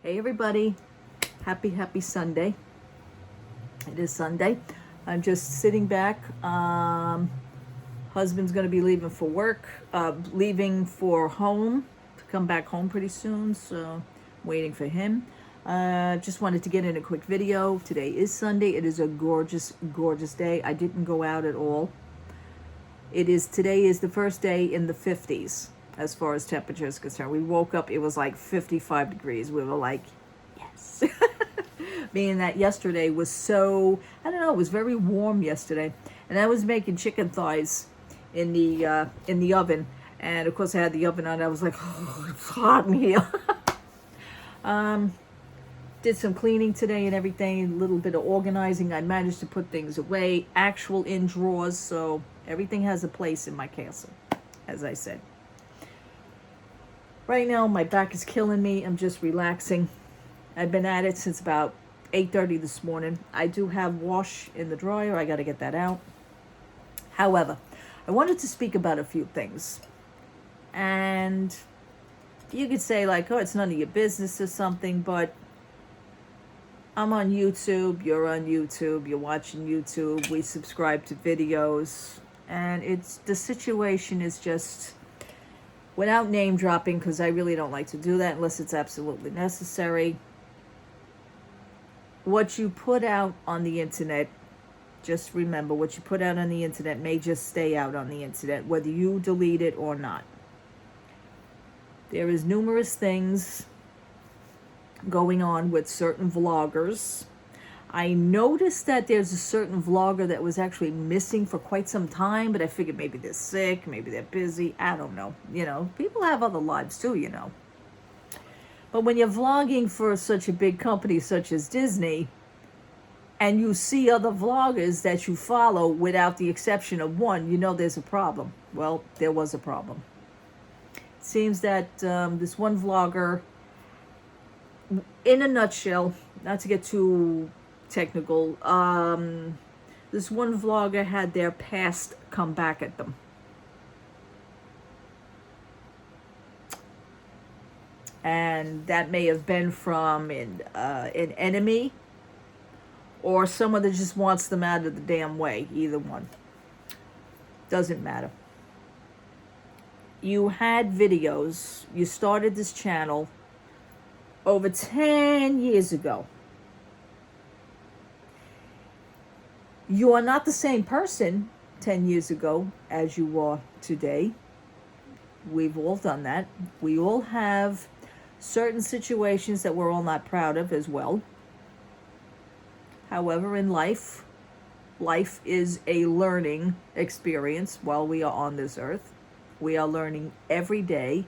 Hey everybody, happy Sunday. It is Sunday. I'm just sitting back. Husband's going to be leaving for work, leaving for home, to come back home pretty soon, so waiting for him. Just wanted to get in a quick video. Today is Sunday. It is a gorgeous day. I didn't go out at all. Today is the first day in the 50s as far as temperature is concerned. We woke up, it was like 55 degrees. We were like, yes. Meaning that yesterday was so, I don't know, it was very warm yesterday. And I was making chicken thighs in the oven. And of course I had the oven on. I was like, oh, it's hot in here. Did some cleaning today and everything, a little bit of organizing. I managed to put things away, actual in drawers, so everything has a place in my castle, as I said. Right now, my back is killing me. I'm just relaxing. I've been at it since about 8:30 this morning. I do have wash in the dryer. I got to get that out. However, I wanted to speak about a few things. And you could say like, oh, it's none of your business or something, but I'm on YouTube, you're on YouTube, you're watching YouTube, we subscribe to videos, and the situation is just, without name dropping, because I really don't like to do that unless it's absolutely necessary. What you put out on the internet, just remember, what you put out on the internet may just stay out on the internet, whether you delete it or not. There is numerous things going on with certain vloggers. I noticed that there's a certain vlogger that was actually missing for quite some time, but I figured maybe they're sick, maybe they're busy. I don't know. You know, people have other lives too, you know. But when you're vlogging for such a big company such as Disney, and you see other vloggers that you follow without the exception of one, you know there's a problem. Well, there was a problem. It seems that this one vlogger, in a nutshell, not to get too technical, this one vlogger had their past come back at them. And that may have been from an enemy or someone that just wants them out of the damn way. Either one. Doesn't matter. You had videos. You started this channel over 10 years ago. You are not the same person 10 years ago as you are today. We've all done that. We all have certain situations that we're all not proud of as well. However, in life is a learning experience while we are on this earth. We are learning every day.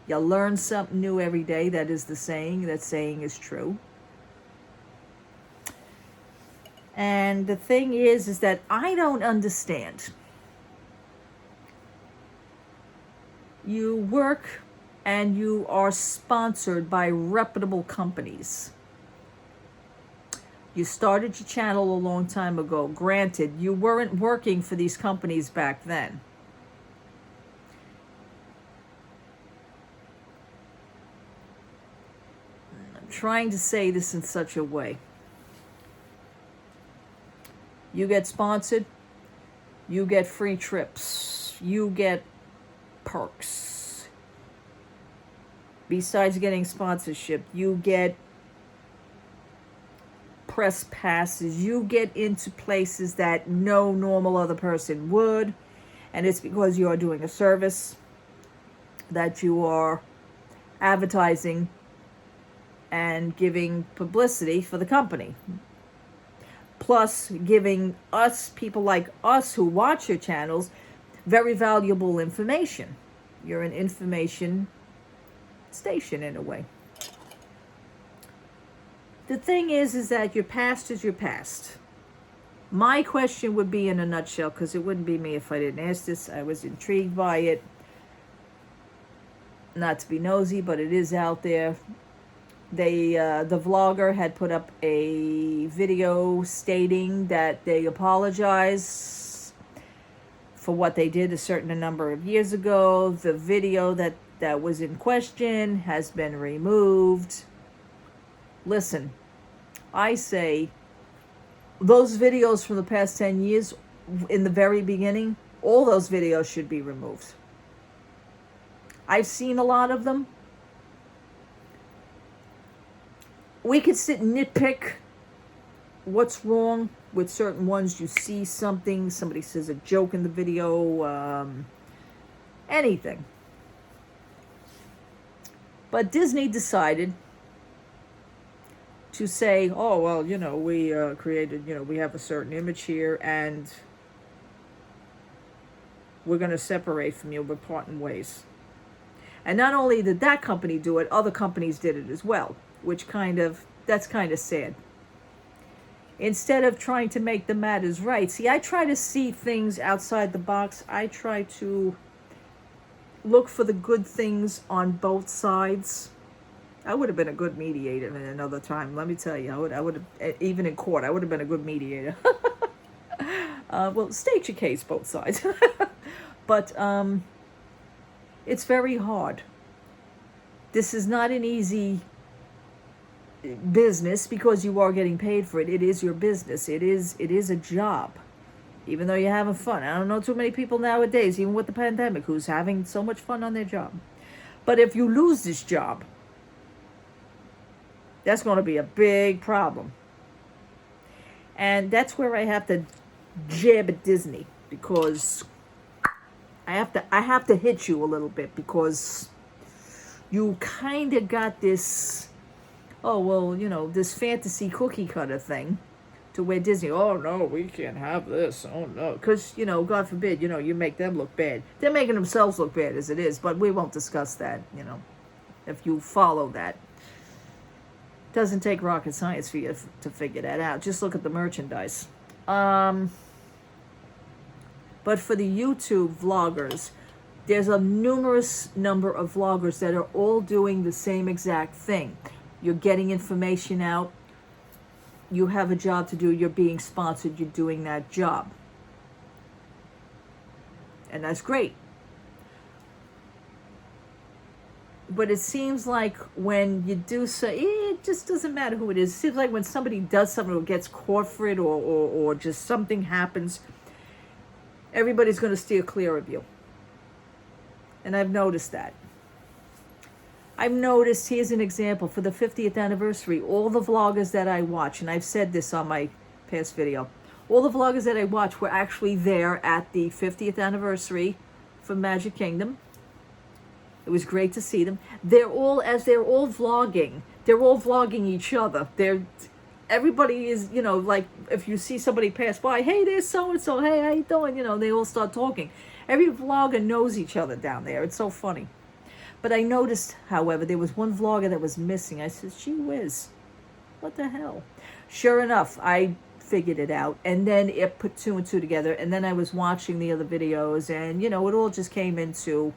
You learn something new every day. That is the saying. That saying is true. And the thing is that I don't understand. You work and you are sponsored by reputable companies. You started your channel a long time ago. Granted, you weren't working for these companies back then. Trying to say this in such a way. You get sponsored, you get free trips, you get perks. Besides getting sponsorship, you get press passes, you get into places that no normal other person would, and it's because you are doing a service, that you are advertising and giving publicity for the company. Plus giving us, people like us who watch your channels, very valuable information. You're an information station in a way. The thing is that your past is your past. My question would be, in a nutshell, because it wouldn't be me if I didn't ask this. I was intrigued by it. Not to be nosy, but it is out there. The vlogger had put up a video stating that they apologize for what they did a certain number of years ago. The video that was in question has been removed. Listen, I say those videos from the past 10 years in the very beginning, all those videos should be removed. I've seen a lot of them. We could sit and nitpick what's wrong with certain ones. You see something, somebody says a joke in the video, anything. But Disney decided to say, oh, well, we created, we have a certain image here, and we're going to separate from you. We're parting ways. And not only did that company do it, other companies did it as well, which that's kind of sad. Instead of trying to make the matters right. See, I try to see things outside the box. I try to look for the good things on both sides. I would have been a good mediator in another time. Let me tell you, I would have, even in court, I would have been a good mediator. Well, state your case, both sides. But it's very hard. This is not an easy business because you are getting paid for it. It is your business. It is a job. Even though you're having fun. I don't know too many people nowadays, even with the pandemic, who's having so much fun on their job. But if you lose this job, that's going to be a big problem. And that's where I have to jab at Disney, because I have to hit you a little bit, because you kind of got this, oh, well, this fantasy cookie cutter thing, to where Disney, oh, no, we can't have this, oh, no. Because, God forbid, you make them look bad. They're making themselves look bad as it is, but we won't discuss that, if you follow that. Doesn't take rocket science for you to figure that out. Just look at the merchandise. But for the YouTube vloggers, there's a numerous number of vloggers that are all doing the same exact thing. You're getting information out. You have a job to do. You're being sponsored. You're doing that job. And that's great. But it seems like when you do so, it just doesn't matter who it is. It seems like when somebody does something or gets caught for it, or just something happens, everybody's going to steer clear of you. And I've noticed that. I've noticed, here's an example, for the 50th anniversary, all the vloggers that I watch, and I've said this on my past video, all the vloggers that I watch were actually there at the 50th anniversary for Magic Kingdom. It was great to see them. They're all vlogging each other. Everybody is, like, if you see somebody pass by, hey, there's so-and-so, hey, how you doing? They all start talking. Every vlogger knows each other down there. It's so funny. But I noticed, however, there was one vlogger that was missing. I said, gee whiz, what the hell? Sure enough, I figured it out. And then it put two and two together. And then I was watching the other videos, and, it all just came into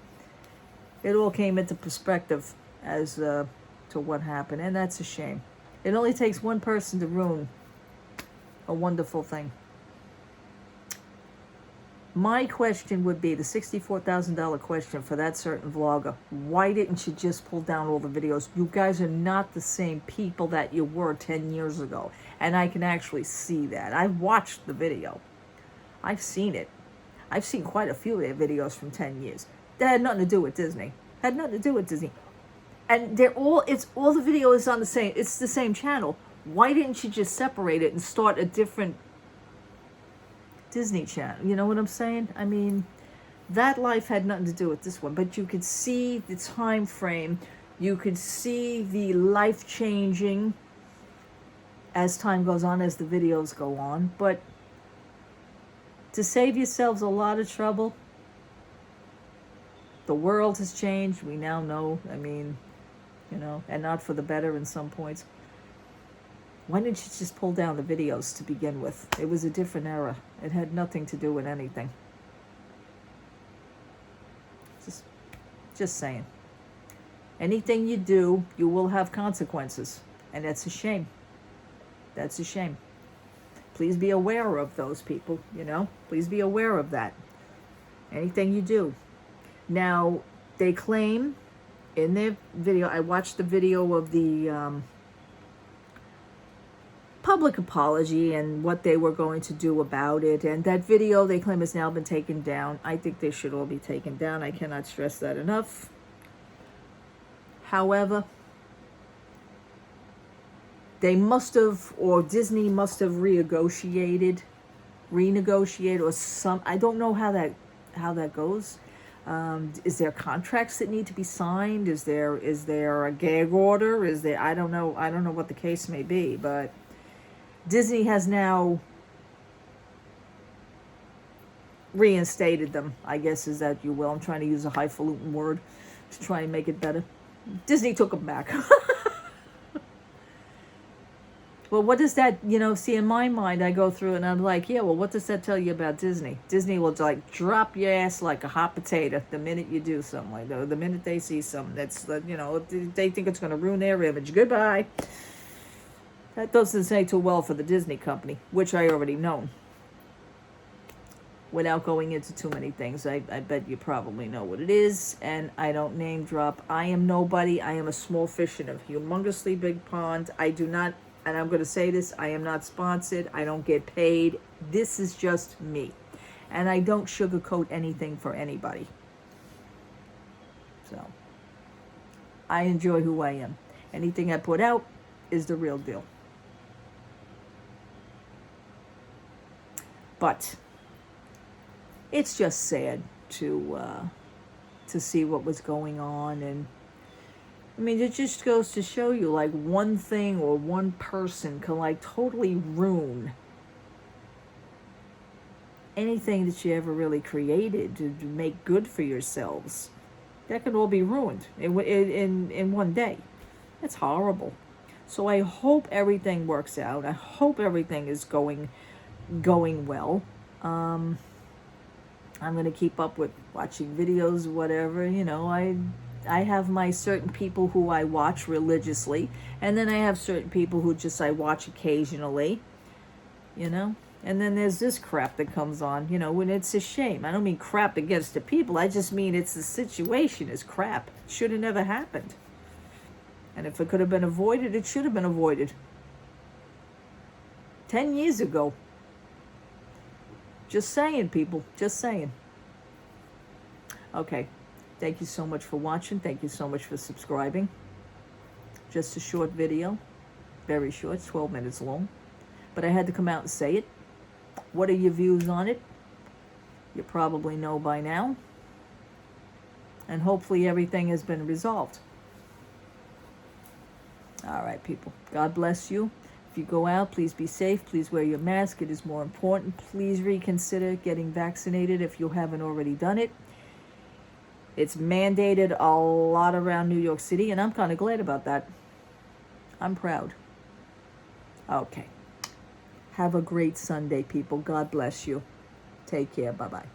perspective as to what happened. And that's a shame. It only takes one person to ruin a wonderful thing. My question would be the $64,000 question for that certain vlogger. Why didn't you just pull down all the videos? You guys are not the same people that you were 10 years ago. And I can actually see that. I've watched the video. I've seen it. I've seen quite a few of their videos from 10 years. That had nothing to do with Disney. Had nothing to do with Disney. And all the video is on it's the same channel. Why didn't you just separate it and start a different Disney channel? You know what I'm saying? I mean, that life had nothing to do with this one, but you could see the time frame. You could see the life changing as time goes on, as the videos go on. But to save yourselves a lot of trouble, the world has changed. We now know, I mean, and not for the better in some points. Why didn't you just pull down the videos to begin with? It was a different era. It had nothing to do with anything. Just saying. Anything you do, you will have consequences. And that's a shame. That's a shame. Please be aware of those people, Please be aware of that. Anything you do. Now, they claim in their video, I watched the video of the public apology and what they were going to do about it. And that video they claim has now been taken down. I think they should all be taken down. I cannot stress that enough. However, they must have, or Disney must have renegotiated, or some. I don't know how that goes. Is there contracts that need to be signed? Is there a gag order? Is there? I don't know what the case may be, but Disney has now reinstated them, I guess, is that you will. I'm trying to use a highfalutin word to try and make it better. Disney took them back. Well, what does that, see, in my mind, I go through and I'm like, yeah, well, what does that tell you about Disney? Disney will like drop your ass like a hot potato the minute you do something like that. The minute they see something that's, they think it's going to ruin their image. Goodbye. That doesn't say too well for the Disney company, which I already know. Without going into too many things, I bet you probably know what it is, and I don't name drop. I am nobody. I am a small fish in a humongously big pond. I do not, and I'm going to say this, I am not sponsored. I don't get paid. This is just me. And I don't sugarcoat anything for anybody. So, I enjoy who I am. Anything I put out is the real deal. But it's just sad to see what was going on. And I mean, it just goes to show you, like, one thing or one person can like totally ruin anything that you ever really created to make good for yourselves. That could all be ruined in one day. That's horrible. So I hope everything works out. I hope everything is going well. I'm going to keep up with watching videos, whatever. I have my certain people who I watch religiously, and then I have certain people who just I watch occasionally, and then there's this crap that comes on, when it's a shame. I don't mean crap against the people. I just mean it's the situation is crap. It should have never happened. And if it could have been avoided, it should have been avoided 10 years ago. Just saying, people. Just saying. Okay. Thank you so much for watching. Thank you so much for subscribing. Just a short video. Very short. 12 minutes long. But I had to come out and say it. What are your views on it? You probably know by now. And hopefully everything has been resolved. All right, people. God bless you. If you go out, please be safe. Please wear your mask. It is more important. Please reconsider getting vaccinated if you haven't already done it. It's mandated a lot around New York City, and I'm kind of glad about that. I'm proud. Okay. Have a great Sunday, people. God bless you. Take care. Bye-bye.